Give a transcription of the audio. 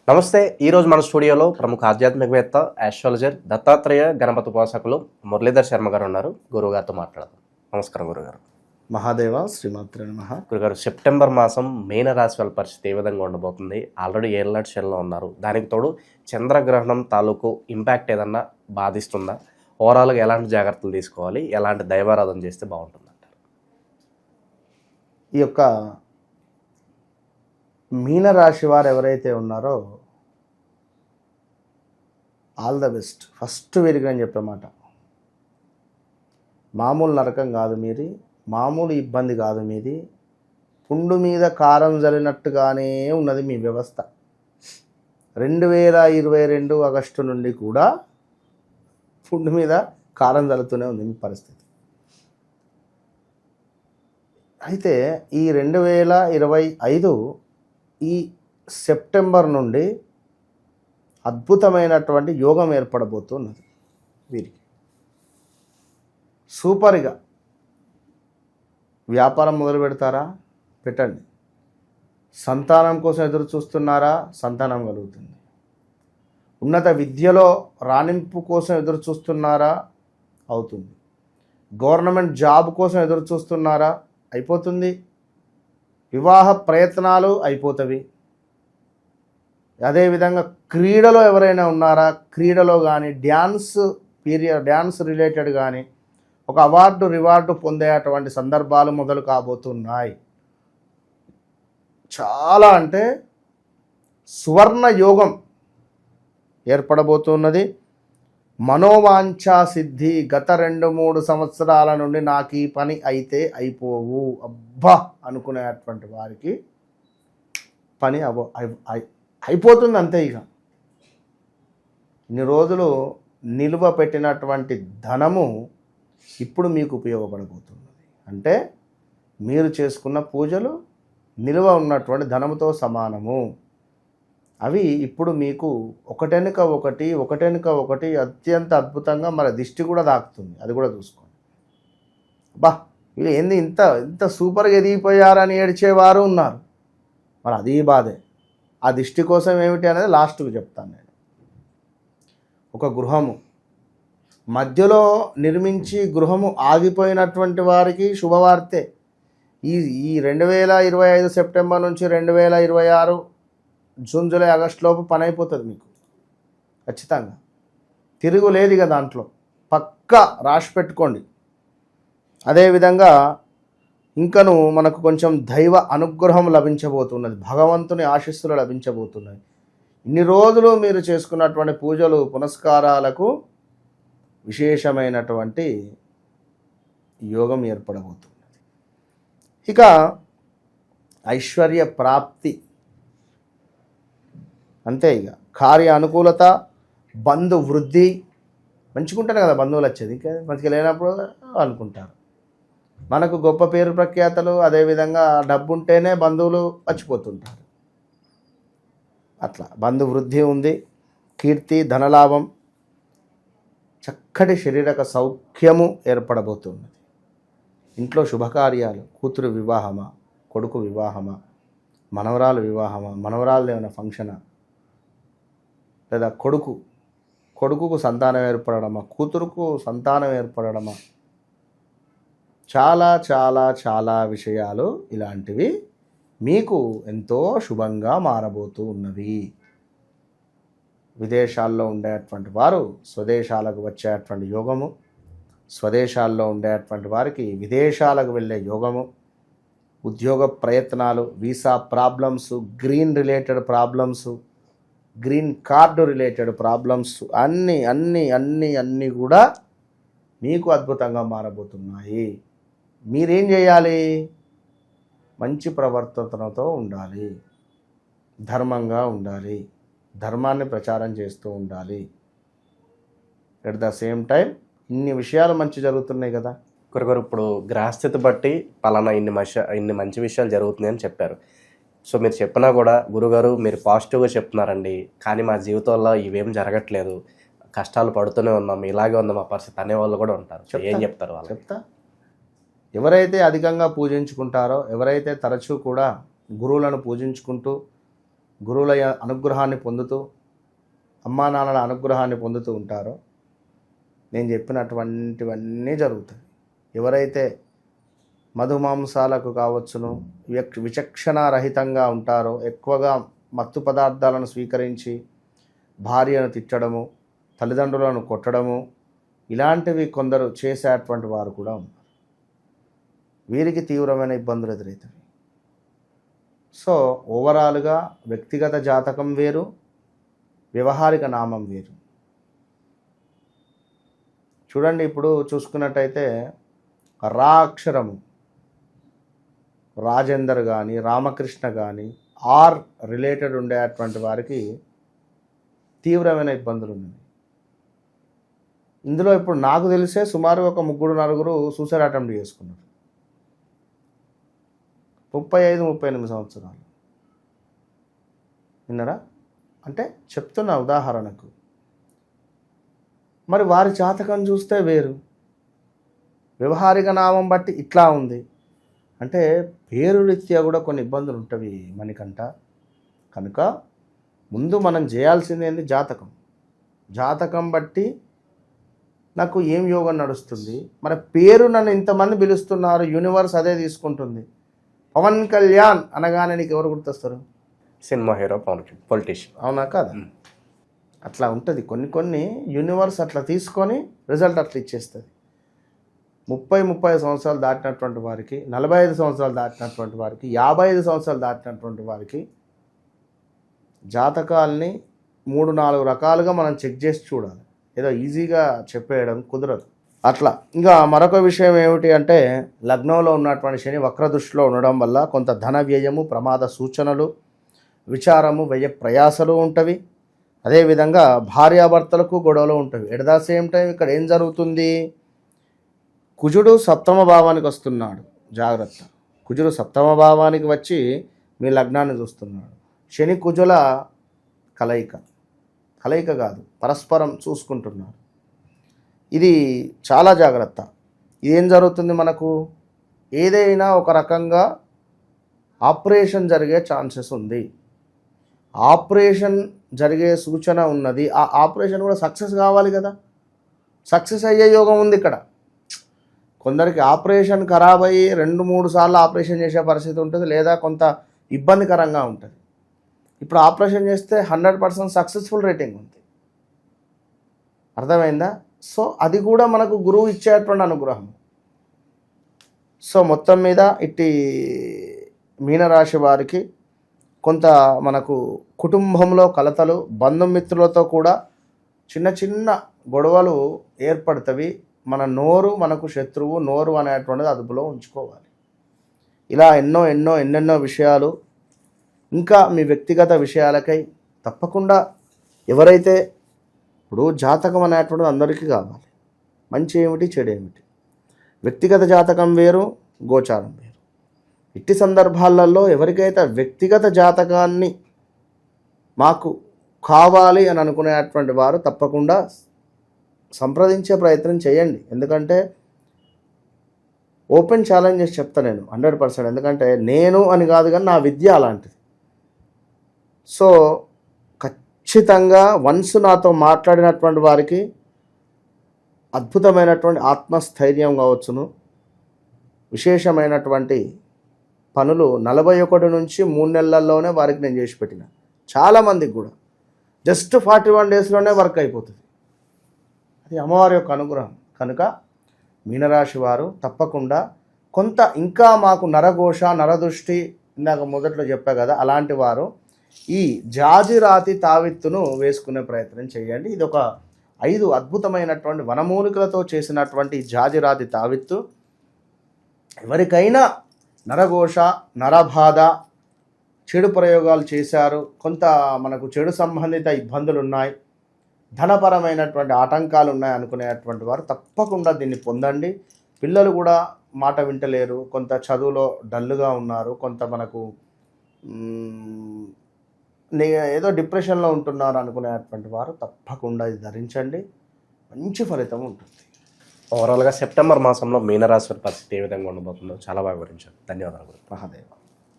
నమస్తే. ఈరోజు మన స్టూడియోలో ప్రముఖ ఆధ్యాత్మికవేత్త, ఆస్ట్రాలజర్, దత్తాత్రేయ గణపతి ఉపాసకులు మురళీధర్ శర్మ గారు ఉన్నారు. గురువుగారితో మాట్లాడదాం. నమస్కారం గురుగారు. మహాదేవ శ్రీమాత్రే నమః. గురుగారు, సెప్టెంబర్ మాసం మీన రాశి వాళ్ళ పరిస్థితి ఏ విధంగా ఉండబోతుంది? ఆల్రెడీ ఏళ్ళనాటి శనిలో ఉన్నారు. దానికి తోడు చంద్రగ్రహణం తాలూకు ఇంపాక్ట్ ఏదన్నా బాధిస్తుందా? ఓవరాల్గా ఎలాంటి జాగ్రత్తలు తీసుకోవాలి? ఎలాంటి దైవారాధన చేస్తే బాగుంటుందంటారు? ఈ యొక్క మీనరాశి వారు ఎవరైతే ఉన్నారో ఆల్ ద బెస్ట్. ఫస్ట్ వీరికి నేను చెప్పమాట, మామూలు నరకం కాదు మీది, మామూలు ఇబ్బంది కాదు మీది. పుండు మీద కారం జల్లినట్టుగానే ఉన్నది మీ వ్యవస్థ. 2022 ఆగస్టు నుండి కూడా పుండు మీద కారం జల్లుతూనే ఉంది మీ పరిస్థితి. అయితే ఈ 2025 ఈ సెప్టెంబర్ నుండి అద్భుతమైనటువంటి యోగం ఏర్పడబోతున్నది వీరికి. సూపర్గా వ్యాపారం మొదలు పెడతారా? పెట్టండి. సంతానం కోసం ఎదురు చూస్తున్నారా? సంతానం కలుగుతుంది. ఉన్నత విద్యలో రాణింపు కోసం ఎదురు చూస్తున్నారా? అవుతుంది. గవర్నమెంట్ జాబ్ కోసం ఎదురు చూస్తున్నారా? అయిపోతుంది. వివాహ ప్రయత్నాలు అయిపోతవి. అదేవిధంగా క్రీడలో ఎవరైనా ఉన్నారా? క్రీడలో కానీ డ్యాన్స్ రిలేటెడ్ కానీ ఒక రివార్డు పొందేటువంటి సందర్భాలు మొదలు కాబోతున్నాయి. చాలా అంటే సువర్ణ యోగం ఏర్పడబోతున్నది. మనోవాంఛా సిద్ధి. గత 2-3 సంవత్సరాల నుండి నాకు ఈ పని అయితే అయిపోవు అబ్బా అనుకునేటువంటి వారికి పని అయిపోతుంది అంతే. ఇక ఇన్ని రోజులు నిలువ పెట్టినటువంటి ధనము ఇప్పుడు మీకు ఉపయోగపడబోతున్నది. అంటే మీరు చేసుకున్న పూజలు నిలువ ఉన్నటువంటి ధనముతో సమానము. అవి ఇప్పుడు మీకు ఒకటెనుక ఒకటి అత్యంత అద్భుతంగా మన దిష్టి కూడా తాకుతుంది. అది కూడా చూసుకోండి. బా వీళ్ళు ఏంది ఇంత సూపర్గా ఎదిగిపోయారని ఏడ్చేవారు ఉన్నారు. మరి అది బాధే. ఆ దిష్టి కోసం ఏమిటి అనేది లాస్ట్కు చెప్తాను నేను. ఒక గృహము మధ్యలో నిర్మించి గృహము ఆగిపోయినటువంటి వారికి శుభవార్తే. ఈ 2025 సెప్టెంబర్ నుంచి 2026 జూన్, జూలై, ఆగస్టు లోపు పని అయిపోతుంది మీకు ఖచ్చితంగా. తిరుగులేదు ఇక దాంట్లో. పక్కా రాసి పెట్టుకోండి. అదేవిధంగా ఇంకను మనకు కొంచెం దైవ అనుగ్రహం లభించబోతున్నది. భగవంతుని ఆశీస్సులు లభించబోతున్నాయి. ఇన్ని రోజులు మీరు చేసుకున్నటువంటి పూజలు పునస్కారాలకు విశేషమైనటువంటి యోగం ఏర్పడబోతున్నది. ఇక ఐశ్వర్య ప్రాప్తి అంతే. ఇక కార్య అనుకూలత, బంధు వృద్ధి. మంచిగుంటారు కదా బంధువులు వచ్చేది. ఇంకా మంచిగా లేనప్పుడు అనుకుంటారు. మనకు గొప్ప పేరు ప్రఖ్యాతలు, అదేవిధంగా డబ్బు ఉంటేనే బంధువులు వచ్చిపోతుంటారు. అట్లా బంధు వృద్ధి ఉంది. కీర్తి, ధనలాభం, చక్కటి శారీరక సౌఖ్యము ఏర్పడబోతున్నది. ఇంట్లో శుభకార్యాలు, కూతురు వివాహమా, కొడుకు వివాహమా, మనవరాలు వివాహమా, మనవరాలు ఏమైనా ఫంక్షనా, లేదా కొడుకుకు సంతానం ఏర్పడడమా, కూతురుకు సంతానం ఏర్పడడమా, చాలా చాలా చాలా విషయాలు ఇలాంటివి మీకు ఎంతో శుభంగా మారబోతూ ఉన్నవి. విదేశాల్లో ఉండేటువంటి వారు స్వదేశాలకు వచ్చేటువంటి యోగము, స్వదేశాల్లో ఉండేటువంటి వారికి విదేశాలకు వెళ్ళే యోగము, ఉద్యోగ ప్రయత్నాలు, visa problems, green related problems, green card related problems అన్నీ అన్నీ అన్నీ అన్నీ కూడా మీకు అద్భుతంగా మారబోతున్నాయి. మీరేం చేయాలి? మంచి ప్రవర్తనతో ఉండాలి, ధర్మంగా ఉండాలి, ధర్మాన్ని ప్రచారం చేస్తూ ఉండాలి. ఎట్ ద సేమ్ టైం ఇన్ని విషయాలు మంచి జరుగుతున్నాయి కదా గురుగారు. ఇప్పుడు గ్రహస్థితి బట్టి పలానా ఇన్ని మంచి విషయాలు జరుగుతున్నాయి అని చెప్పారు. సో మీరు చెప్పినా కూడా గురుగారు మీరు పాజిటివ్గా చెప్తున్నారండి, కానీ మా జీవితంలో ఇవేం జరగట్లేదు, కష్టాలు పడుతూనే ఉన్నాం, ఇలాగే ఉంది మా పరిస్థితి అనేవాళ్ళు కూడా ఉంటారు. ఏం చెప్తారు వాళ్ళు? చెప్తా. ఎవరైతే అధికంగా పూజించుకుంటారో, ఎవరైతే తరచూ కూడా గురువులను పూజించుకుంటూ గురువుల అనుగ్రహాన్ని పొందుతూ అమ్మా నాన్నల అనుగ్రహాన్ని పొందుతూ ఉంటారో నేను చెప్పినటువంటివన్నీ జరుగుతాయి. ఎవరైతే మధుమాంసాలకు కావచ్చును విచక్షణారహితంగా ఉంటారో, ఎక్కువగా మత్తు పదార్థాలను స్వీకరించి భార్యను తిట్టడము, తల్లిదండ్రులను కొట్టడము, ఇలాంటివి కొందరు చేసేటువంటి వారు కూడా ఉన్నారు. వీరికి తీవ్రమైన ఇబ్బందులు ఎదురవుతాయి. సో ఓవరాల్గా వ్యక్తిగత జాతకం వేరు, వ్యవహారిక నామం వేరు. చూడండి, ఇప్పుడు చూసుకున్నట్టయితే రా అక్షరము రాజేందర్ కానీ రామకృష్ణ కానీ ఆర్ రిలేటెడ్ ఉండేటువంటి వారికి తీవ్రమైన ఇబ్బందులు ఉన్నాయి. ఇందులో ఇప్పుడు నాకు తెలిసే సుమారు ఒక 3-4 సూసైడ్ అటెంప్ట్ చేసుకున్నారు. 35-38 సంవత్సరాలు. విన్నారా? అంటే చెప్తున్న ఉదాహరణకు. మరి వారి జాతకం చూస్తే వేరు, వ్యవహారిక నామం బట్టి ఇట్లా ఉంది అంటే పేరు రీత్యా కూడా కొన్ని ఇబ్బందులు ఉంటవి మనకంట. కనుక ముందు మనం చేయాల్సింది ఏంది? జాతకం. జాతకం బట్టి నాకు ఏం యోగం నడుస్తుంది, మన పేరు నన్ను ఇంతమంది పిలుస్తున్నారు, యూనివర్స్ అదే తీసుకుంటుంది. పవన్ కళ్యాణ్ అనగానే నీకు ఎవరు గుర్తొస్తారు? Cinema hero, politician. అవునా కాదా? అట్లా ఉంటుంది. కొన్ని యూనివర్స్ అట్లా తీసుకొని రిజల్ట్ అట్లా ఇచ్చేస్తుంది. 30-35 సంవత్సరాలు దాటినటువంటి వారికి, 45 సంవత్సరాలు దాటినటువంటి వారికి, 55 సంవత్సరాలు దాటినటువంటి వారికి జాతకాల్ని 3-4 రకాలుగా మనం చెక్ చేసి చూడాలి. ఏదో ఈజీగా చెప్పేయడం కుదరదు. అట్లా ఇంకా మరొక విషయం ఏమిటి అంటే, లగ్నంలో ఉన్నటువంటి శని వక్రదృష్టిలో ఉండడం వల్ల కొంత ధన వ్యయము, ప్రమాద సూచనలు, విచారము, వ్యయ ప్రయాసలు ఉంటవి. అదేవిధంగా భార్యాభర్తలకు గొడవలు ఉంటవి. ఎట్ ద సేమ్ టైం ఇక్కడ ఏం జరుగుతుంది? కుజుడు 7వ భావానికి వస్తున్నాడు. జాగ్రత్త. కుజుడు 7వ భావానికి వచ్చి మీ లగ్నాన్ని చూస్తున్నాడు. శని కుజుల కలయిక కాదు, పరస్పరం చూసుకుంటున్నారు. ఇది చాలా జాగ్రత్త. ఇదేం జరుగుతుంది మనకు? ఏదైనా ఒక రకంగా ఆపరేషన్ జరిగే ఛాన్సెస్ ఉంది. ఆపరేషన్ జరిగే సూచన ఉన్నది. ఆ ఆపరేషన్ కూడా సక్సెస్ కావాలి కదా. సక్సెస్ అయ్యే యోగం ఉంది ఇక్కడ. కొందరికి ఆపరేషన్ ఖరాబ్ అయ్యి 2-3 సార్లు ఆపరేషన్ చేసే పరిస్థితి ఉంటుంది, లేదా కొంత ఇబ్బందికరంగా ఉంటుంది. ఇప్పుడు ఆపరేషన్ చేస్తే 100% సక్సెస్ఫుల్ రేటింగ్ ఉంది. అర్థమైందా? సో అది కూడా మనకు గురువు ఇచ్చేటువంటి అనుగ్రహం. సో మొత్తం మీద ఇట్టి మీనరాశి వారికి కొంత మనకు కుటుంబంలో కలతలు, బంధుమిత్రులతో కూడా చిన్న గొడవలు ఏర్పడతవి. మన నోరు మనకు శత్రువు, నోరు అనేటువంటిది అదుపులో ఉంచుకోవాలి. ఇలా ఎన్నెన్నో విషయాలు, ఇంకా మీ వ్యక్తిగత విషయాలకై తప్పకుండా ఎవరైతే ఇప్పుడు జాతకం అనేటువంటిది అందరికీ కావాలి. మంచి ఏమిటి, చెడు ఏమిటి, వ్యక్తిగత జాతకం వేరు, గోచారం వేరు. ఇట్టి సందర్భాలలో ఎవరికైతే వ్యక్తిగత జాతకాన్ని మాకు కావాలి అని అనుకునేటువంటి వారు తప్పకుండా సంప్రదించే ప్రయత్నం చేయండి. ఎందుకంటే ఓపెన్ ఛాలెంజెస్ చెప్తా నేను 100%. ఎందుకంటే నేను అని కాదు కానీ నా విద్య అలాంటిది. సో ఖచ్చితంగా వన్స్ నాతో మాట్లాడినటువంటి వారికి అద్భుతమైనటువంటి ఆత్మస్థైర్యం కావచ్చును, విశేషమైనటువంటి పనులు 41 నుంచి 3 నెలల్లోనే వారికి నేను చేసి పెట్టిన. చాలామందికి కూడా జస్ట్ 41 డేస్లోనే వర్క్ అయిపోతుంది. అది అమ్మవారి యొక్క అనుగ్రహం. కనుక మీనరాశి వారు తప్పకుండా కొంత ఇంకా మాకు నరఘోష, నరదృష్టి ఇందాక మొదట్లో చెప్పా కదా, అలాంటి వారు ఈ జాజిరాతి తావిత్తును వేసుకునే ప్రయత్నం చేయండి. ఇది ఒక 5 అద్భుతమైనటువంటి వనమూలికలతో చేసినటువంటి జాజిరాతి తావిత్తు. ఎవరికైనా నరఘోష, నరబాధ, చెడు ప్రయోగాలు చేశారు, కొంత మనకు చెడు సంబంధిత ఇబ్బందులు ఉన్నాయి, ధనపరమైనటువంటి ఆటంకాలు ఉన్నాయి అనుకునేటువంటి వారు తప్పకుండా దీన్ని పొందండి. పిల్లలు కూడా మాట వింటలేరు, కొంత చదువులో డల్లుగా ఉన్నారు, కొంత మనకు ఏదో డిప్రెషన్లో ఉంటున్నారు అనుకునేటువంటి వారు తప్పకుండా ఇది ధరించండి. మంచి ఫలితం ఉంటుంది. ఓవరాల్గా సెప్టెంబర్ మాసంలో మీనరాశి వారి పరిస్థితి ఏ విధంగా ఉండబోతుందో చాలా బాగా వివరించారు. ధన్యవాదాలు. మహాదేవ.